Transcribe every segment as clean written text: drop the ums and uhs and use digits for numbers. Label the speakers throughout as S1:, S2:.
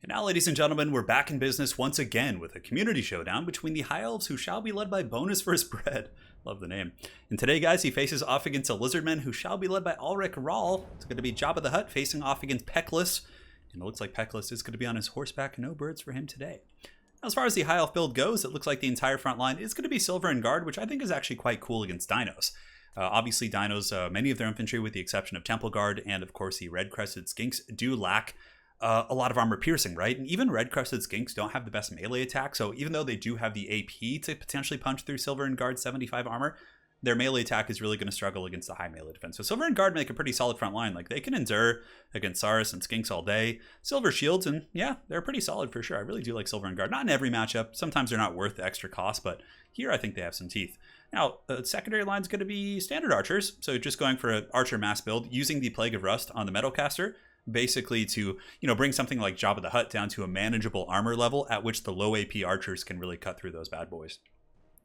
S1: And now, ladies and gentlemen, we're back in business once again with a community showdown between the High Elves, who shall be led by Bonus for his bread. Love the name. And today, guys, he faces off against the Lizardmen, who shall be led by Ulrich Rahl. It's going to be Jabba the Hutt facing off against TECLIS. And it looks like TECLIS is going to be on his horseback. No birds for him today. As far as the High Elf build goes, it looks like the entire front line is going to be Silver and Guard, which I think is actually quite cool against Dinos. Obviously, Dinos, many of their infantry, with the exception of Temple Guard and, of course, the Red-Crested Skinks, do lack a lot of armor piercing, right? And even Red-Crested Skinks don't have the best melee attack, so even though they do have the AP to potentially punch through Silver and Guard 75 armor, their melee attack is really going to struggle against the high melee defense. So Silver and Guard make a pretty solid front line. Like, they can endure against Saurus and Skinks all day. Silver shields, and yeah, they're pretty solid for sure. I really do like Silver and Guard. Not in every matchup. Sometimes they're not worth the extra cost, but here I think they have some teeth. Now, the secondary line is going to be standard archers. So just going for an archer mass build, using the Plague of Rust on the Metalcaster, basically to, bring something like Jabba the Hutt down to a manageable armor level at which the low AP archers can really cut through those bad boys.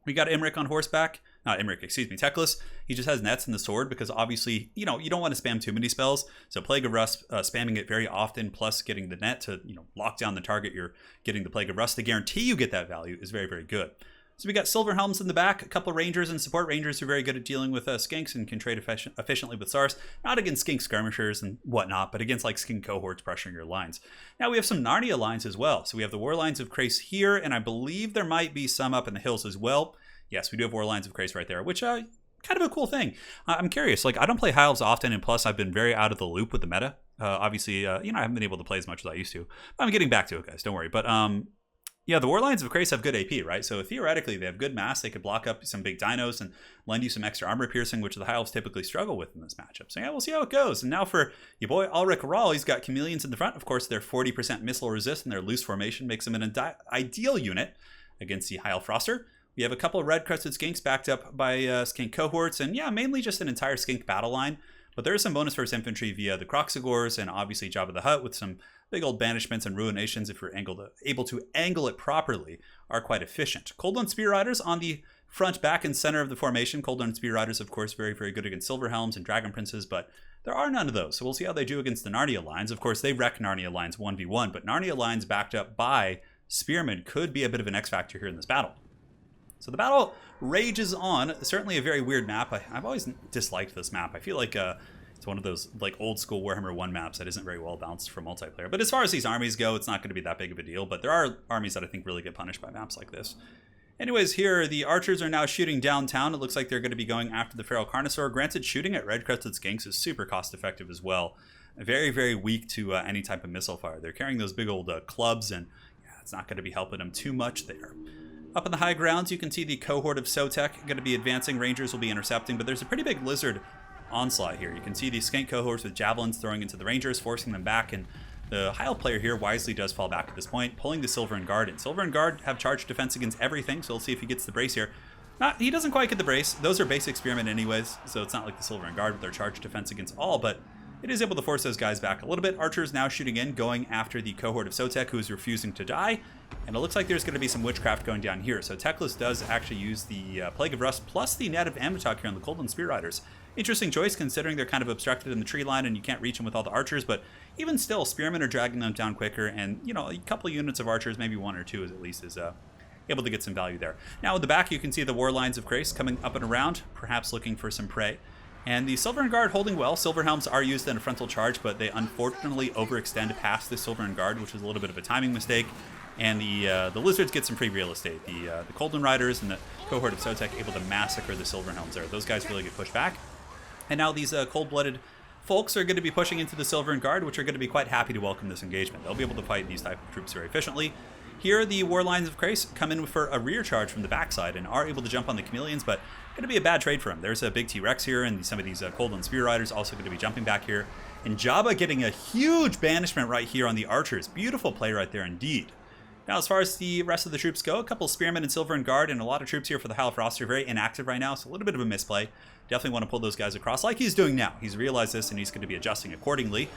S1: We got Imric on horseback. Not Imric, excuse me, TECLIS. He just has nets in the sword because obviously, you don't want to spam too many spells. So Plague of Rust, spamming it very often, plus getting the net to, lock down the target you're getting the Plague of Rust to guarantee you get that value is very, very good. So we got Silver Helms in the back, a couple Rangers and support Rangers who are very good at dealing with Skinks and can trade efficiently with Saurus. Not against Skink skirmishers and whatnot, but against like Skink cohorts pressuring your lines. Now we have some Narnia lines as well. So we have the War Lines of Krace here, and I believe there might be some up in the hills as well. Yes, we do have War Lines of Krace right there, which kind of a cool thing. I'm curious. Like, I don't play High Elves often, and plus I've been very out of the loop with the meta. Obviously, I haven't been able to play as much as I used to. I'm getting back to it, guys. Don't worry. But yeah, the War Lines of Krace have good AP, right? So theoretically, they have good mass. They could block up some big dinos and lend you some extra armor piercing, which the High Elves typically struggle with in this matchup. So yeah, we'll see how it goes. And now for your boy Ulrich Rahl, he's got Chameleons in the front. Of course, they're 40% missile resist, and their loose formation makes them an ideal unit against the High Elf roster. We have a couple of Red-Crested Skinks backed up by Skink cohorts, and yeah, mainly just an entire Skink battle line. But there is some bonus first infantry via the Croxagors and obviously Jabba the Hutt with some big old banishments and ruinations, if you're able to angle it properly, are quite efficient. Coldland Spear Riders on the front, back, and center of the formation. Coldland Spear Riders, of course, very, very good against Silver Helms and Dragon Princes, but there are none of those. So we'll see how they do against the Narnia lines. Of course, they wreck Narnia lines 1v1, but Narnia lines backed up by Spearmen could be a bit of an X-factor here in this battle. So the battle rages on. Certainly a very weird map. I've always disliked this map. I feel like it's one of those like old school Warhammer 1 maps that isn't very well balanced for multiplayer. But as far as these armies go, it's not going to be that big of a deal. But there are armies that I think really get punished by maps like this. Anyways, here the archers are now shooting downtown. It looks like they're going to be going after the Feral Carnosaur. Granted, shooting at Red-Crested Skinks is super cost effective as well. Very, very weak to any type of missile fire. They're carrying those big old clubs, and yeah, it's not going to be helping them too much there. Up in the high grounds, you can see the cohort of Sotek going to be advancing. Rangers will be intercepting, but there's a pretty big lizard onslaught here. You can see these Skink cohorts with javelins throwing into the Rangers, forcing them back, and the High Elf player here wisely does fall back at this point, pulling the Silver and Guard in. Silver and Guard have charged defense against everything, so we'll see if he gets the brace here. He doesn't quite get the brace. Those are base experiment anyways, so it's not like the Silver and Guard with their charged defense against all, but it is able to force those guys back a little bit. Archers now shooting in, going after the cohort of Sotek, who is refusing to die. And it looks like there's going to be some witchcraft going down here. So TECLIS does actually use the Plague of Rust plus the Net of Ambatok here on the Coldland Spear Riders. Interesting choice considering they're kind of obstructed in the tree line and you can't reach them with all the archers. But even still, Spearmen are dragging them down quicker. And, a couple of units of archers, maybe one or two at least, is able to get some value there. Now at the back, you can see the War Lines of Krace coming up and around, perhaps looking for some prey. And the Silver and Guard holding well. Silver Helms are used in a frontal charge, but they unfortunately overextend past the Silver and Guard, which is a little bit of a timing mistake. And the Lizards get some free real estate. The Coldland Riders and the cohort of Sotek able to massacre the Silver Helms there. Those guys really get pushed back. And now these cold-blooded folks are going to be pushing into the Silver and Guard, which are going to be quite happy to welcome this engagement. They'll be able to fight these type of troops very efficiently. Here, the War Lines of Krace come in for a rear charge from the backside and are able to jump on the Chameleons, but going to be a bad trade for him. There's a big T-Rex here, and some of these Coldland Spear Riders also going to be jumping back here. And Jabba getting a huge banishment right here on the Archers. Beautiful play right there indeed. Now, as far as the rest of the troops go, a couple of Spearmen and Silver and Guard, and a lot of troops here for the High Elf roster, very inactive right now, so a little bit of a misplay. Definitely want to pull those guys across like he's doing now. He's realized this, and he's going to be adjusting accordingly.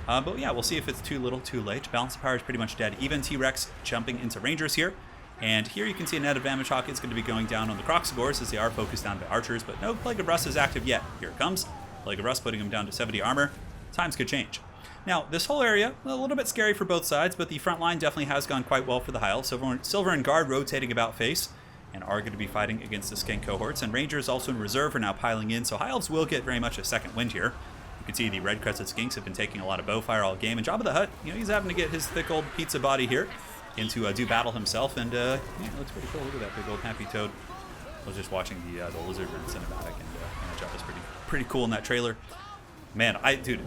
S1: But yeah, we'll see if it's too little, too late. Balance of Power is pretty much dead. Even T-Rex jumping into Rangers here. And here you can see a Net of Ambatok is going to be going down on the Croxagors as they are focused down by Archers, but no Plague of Rust is active yet. Here it comes. Plague of Rust putting him down to 70 armor. Times could change. Now, this whole area, a little bit scary for both sides, but the front line definitely has gone quite well for the High Elves. Silver and Guard rotating about face, and are going to be fighting against the Skink cohorts. And Rangers also in reserve are now piling in, so High Elves will get very much a second wind here. You can see the red crested Skinks have been taking a lot of bow fire all game, and Jabba the Hutt, he's having to get his thick old pizza body here into do battle himself, and it looks pretty cool. Look at that big old happy toad. I was just watching the Lizardmen cinematic, and Jabba's pretty cool in that trailer. Man, dude,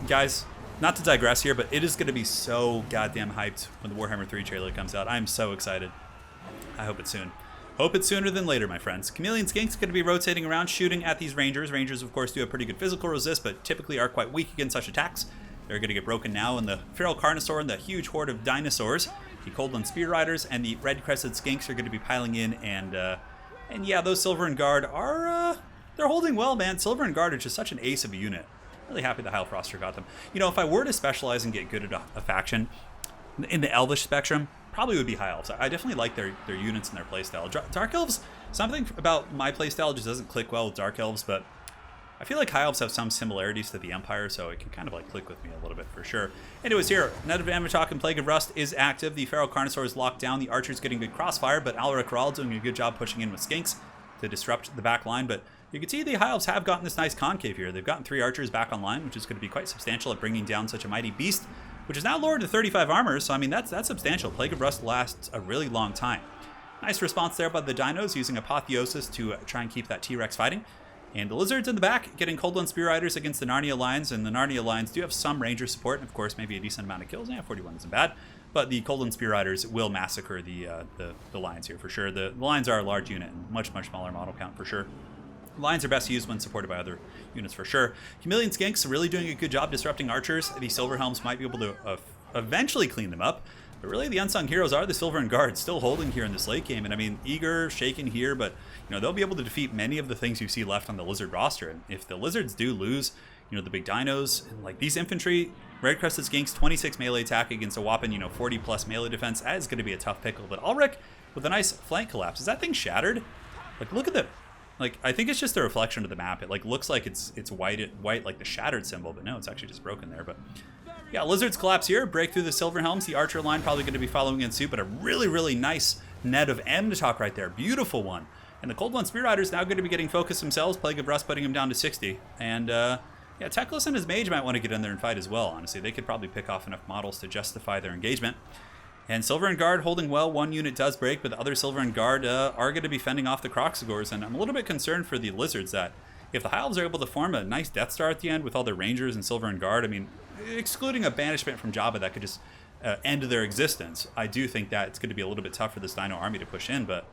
S1: guys, not to digress here, but it is going to be so goddamn hyped when the Warhammer 3 trailer comes out. I'm so excited. I hope it's soon. Hope it's sooner than later, my friends. Chameleon Skinks going to be rotating around, shooting at these Rangers. Rangers, of course, do a pretty good physical resist, but typically are quite weak against such attacks. They're going to get broken now, and the Feral Carnosaur and the huge horde of dinosaurs, the Coldland Spear Riders, and the red-crested Skinks are going to be piling in, and yeah, those Silver and Guard are, they're holding well, man. Silver and Guard are just such an ace of a unit. Really happy the High Elf roster got them. If I were to specialize and get good at a faction in the Elvish spectrum, probably would be High Elves. I definitely like their units and their playstyle. Dark Elves, something about my playstyle just doesn't click well with Dark Elves, but I feel like High Elves have some similarities to the Empire, so it can kind of like click with me a little bit for sure. Anyways, here, Net of Amatok and Plague of Rust is active. The Feral Carnosaur is locked down. The Archer's getting good crossfire, but Alaric Ral doing a good job pushing in with Skinks to disrupt the back line, but you can see the High Elves have gotten this nice concave here. They've gotten 3 Archers back online, which is going to be quite substantial at bringing down such a mighty beast, which is now lowered to 35 armor, so I mean, that's substantial. Plague of Rust lasts a really long time. Nice response there by the Dinos, using Apotheosis to try and keep that T-Rex fighting. And the Lizards in the back, getting Coldland Spear Riders against the Narnia Lions, and the Narnia Lions do have some Ranger support, and of course, maybe a decent amount of kills. Yeah, 41 isn't bad. But the Coldland Spear Riders will massacre the Lions here for sure. The Lions are a large unit, and much smaller model count for sure. Lions are best used when supported by other units for sure. Chameleon Skinks really doing a good job disrupting Archers. The Silver Helms might be able to eventually clean them up. But really, the unsung heroes are the Silver and Guard, still holding here in this late game. And I mean, eager, shaken here, but they'll be able to defeat many of the things you see left on the Lizard roster. And if the Lizards do lose, the big dinos, and like these infantry, Red Crested Skinks, 26 melee attack against a whopping, 40 plus melee defense, that is going to be a tough pickle. But Ulrich with a nice flank collapse. Is that thing shattered? Like, look at the, I think it's just a reflection of the map. It looks like it's white like the shattered symbol, but no, it's actually just broken there. But yeah, Lizards collapse here, break through the Silver Helms. The Archer line probably going to be following in suit, but a really nice net of Amnitok right there. Beautiful one. And the Coldland Spear Riders now going to be getting focused themselves. Plague of Rust putting him down to 60. And yeah, TECLIS and his mage might want to get in there and fight as well, honestly. They could probably pick off enough models to justify their engagement. And Silver and Guard holding well. One unit does break, but the other Silver and Guard are going to be fending off the Croxagors. And I'm a little bit concerned for the Lizards that if the High Elves are able to form a nice Death Star at the end with all their Rangers and Silver and Guard, I mean, excluding a banishment from Jabba that could just end their existence, I do think that it's going to be a little bit tough for this Dino army to push in. But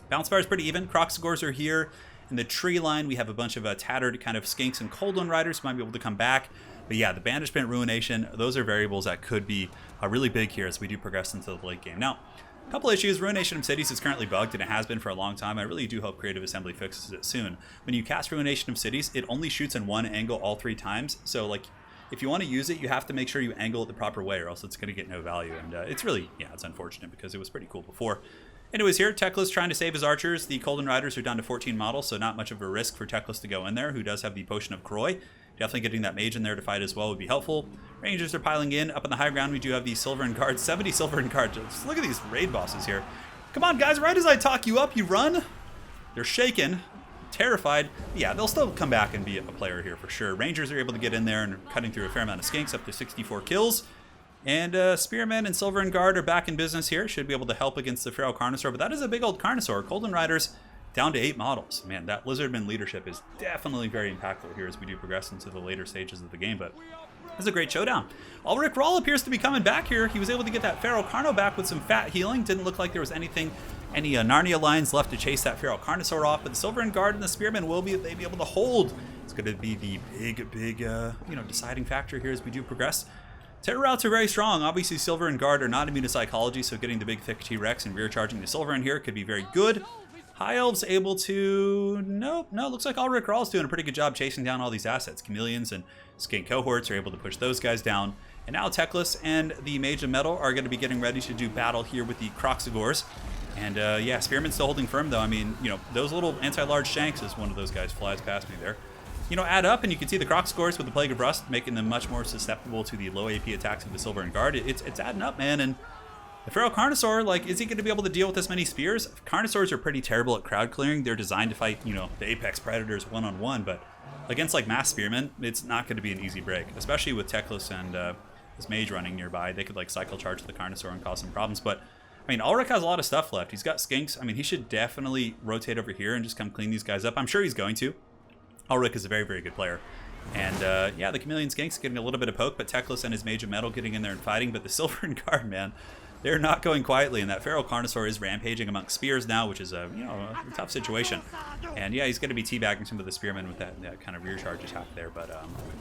S1: Bounce Fire is pretty even. Croxagors are here. In the tree line, we have a bunch of tattered kind of Skinks and Coldland Riders who might be able to come back. But yeah, the Banishment, Ruination, those are variables that could be really big here as we do progress into the late game. Now, a couple issues. Ruination of Cities is currently bugged, and it has been for a long time. I really do hope Creative Assembly fixes it soon. When you cast Ruination of Cities, it only shoots in one angle all 3 times. So, if you want to use it, you have to make sure you angle it the proper way, or else it's going to get no value. And it's really, yeah, it's unfortunate because it was pretty cool before. Anyways, here, TECLIS trying to save his Archers. The Coldland Riders are down to 14 models, so not much of a risk for TECLIS to go in there, who does have the Potion of Croy. Definitely getting that mage in there to fight as well would be helpful. Rangers are piling in. Up on the high ground, we do have the Silver and Guard. 70 Silver and Guard. Just look at these raid bosses here. Come on, guys. Right as I talk you up, you run. They're shaken, terrified. Yeah, they'll still come back and be a player here for sure. Rangers are able to get in there and cutting through a fair amount of Skinks, up to 64 kills. And Spearmen and Silver and Guard are back in business here. Should be able to help against the Feral Carnosaur, but that is a big old Carnosaur. Coldland Riders down to 8 models. Man, that Lizardman leadership is definitely very impactful here as we do progress into the later stages of the game, but this is a great showdown. Ulrich Ral appears to be coming back here. He was able to get that Feral Carno back with some fat healing. Didn't look like there was any Narnia Lions left to chase that Feral Carnosaur off, but the Silver and Guard and the Spearmen will be able to hold. It's going to be the big deciding factor here as we do progress. Terror routes are very strong. Obviously, Silver and Guard are not immune to psychology, so getting the big thick T-Rex and rear charging the Silver in here could be very good. High Elves able to... No, looks like Ulrich Ral's doing a pretty good job chasing down all these assets. Chameleons and Skink cohorts are able to push those guys down. And now TECLIS and the Mage of Metal are going to be getting ready to do battle here with the Croxagors. And yeah, Spearman's still holding firm, though. I mean, those little anti-large shanks as one of those guys flies past me there. add up, and you can see the Croc scores with the Plague of Rust, making them much more susceptible to the low AP attacks of the Silver and Guard. It's adding up, man, and the Feral Carnosaur, like, is he going to be able to deal with this many spears? Carnosaurs are pretty terrible at crowd clearing. They're designed to fight, the Apex Predators one-on-one, but against, like, Mass Spearmen, it's not going to be an easy break, especially with TECLIS and this Mage running nearby. They could, like, cycle charge the Carnosaur and cause some problems, but I mean, Ulrich has a lot of stuff left. He's got Skinks. I mean, he should definitely rotate over here and just come clean these guys up. I'm sure he's going to. Ulrich is a very, very good player. And, yeah, the Chameleon Skinks getting a little bit of poke, but TECLIS and his Mage of Metal getting in there and fighting. But the Silver and Guard, man, they're not going quietly. And that Feral Carnosaur is rampaging amongst spears now, which is a tough situation. And, yeah, he's going to be teabagging some of the spearmen with that kind of rear charge attack there. But,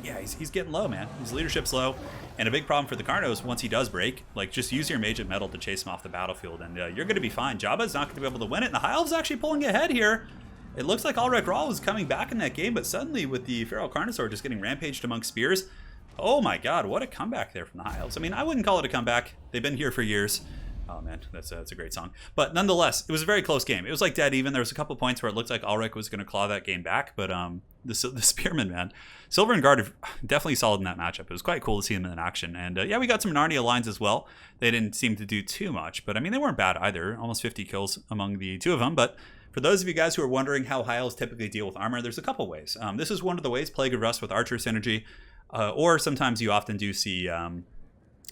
S1: yeah, he's getting low, man. His leadership's low. And a big problem for the Carnos, once he does break, like, just use your Mage of Metal to chase him off the battlefield. And you're going to be fine. Jabba's not going to be able to win it. And the High Elves actually pulling ahead here. It looks like Ulrich Rahl was coming back in that game, but suddenly with the Feral Carnosaur just getting rampaged amongst spears, oh my god, what a comeback there from the High Elves. I mean, I wouldn't call it a comeback. They've been here for years. Oh man, that's a great song. But nonetheless, it was a very close game. It was like dead even. There was a couple points where it looked like Ulrich was going to claw that game back, but the Spearmen, man. Silver and Guard are definitely solid in that matchup. It was quite cool to see them in action. And yeah, we got some Narnia lines as well. They didn't seem to do too much, but I mean, they weren't bad either. Almost 50 kills among the two of them, but for those of you guys who are wondering how High Elves typically deal with armor, there's a couple ways. This is one of the ways, Plague of Rust with Archer synergy, or sometimes you often do see,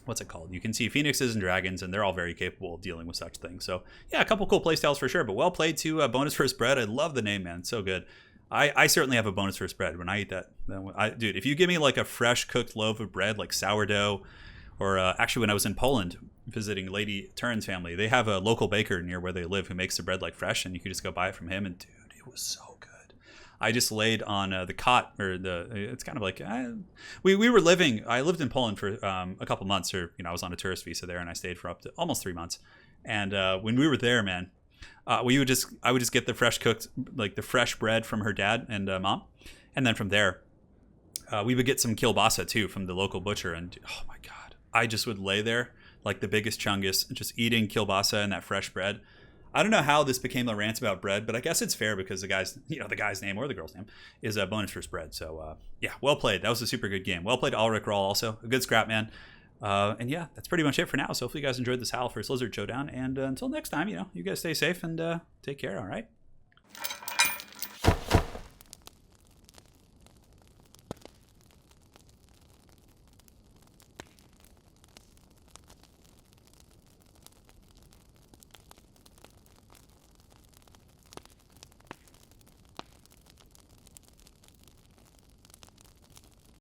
S1: what's it called? You can see Phoenixes and Dragons, and they're all very capable of dealing with such things. So yeah, a couple cool playstyles for sure, but well played to bonus first bread. I love the name, man. It's so good. I certainly have a bonus first bread when I eat that. Dude, if you give me like a fresh cooked loaf of bread, like sourdough, or actually when I was in Poland visiting Lady Turin's family, they have a local baker near where they live who makes the bread like fresh, and you can just go buy it from him. And dude, it was so good. I just laid on the cot, or it's kind of like I lived in Poland for a couple months, or I was on a tourist visa there, and I stayed for up to almost 3 months. And when we were there, man, I would just get the fresh cooked, like the fresh bread from her dad and mom, and then from there we would get some kielbasa too from the local butcher. And oh my god, I just would lay there like the biggest chungus, just eating kielbasa and that fresh bread. I don't know how this became a rant about bread, but I guess it's fair because the guy's name or the girl's name is bonus first bread. So yeah, well played. That was a super good game. Well played to Ulrich Rahl also. A good scrap, man. And yeah, that's pretty much it for now. So hopefully you guys enjoyed this Howl first Lizard Showdown. And until next time, you guys stay safe and take care, all right?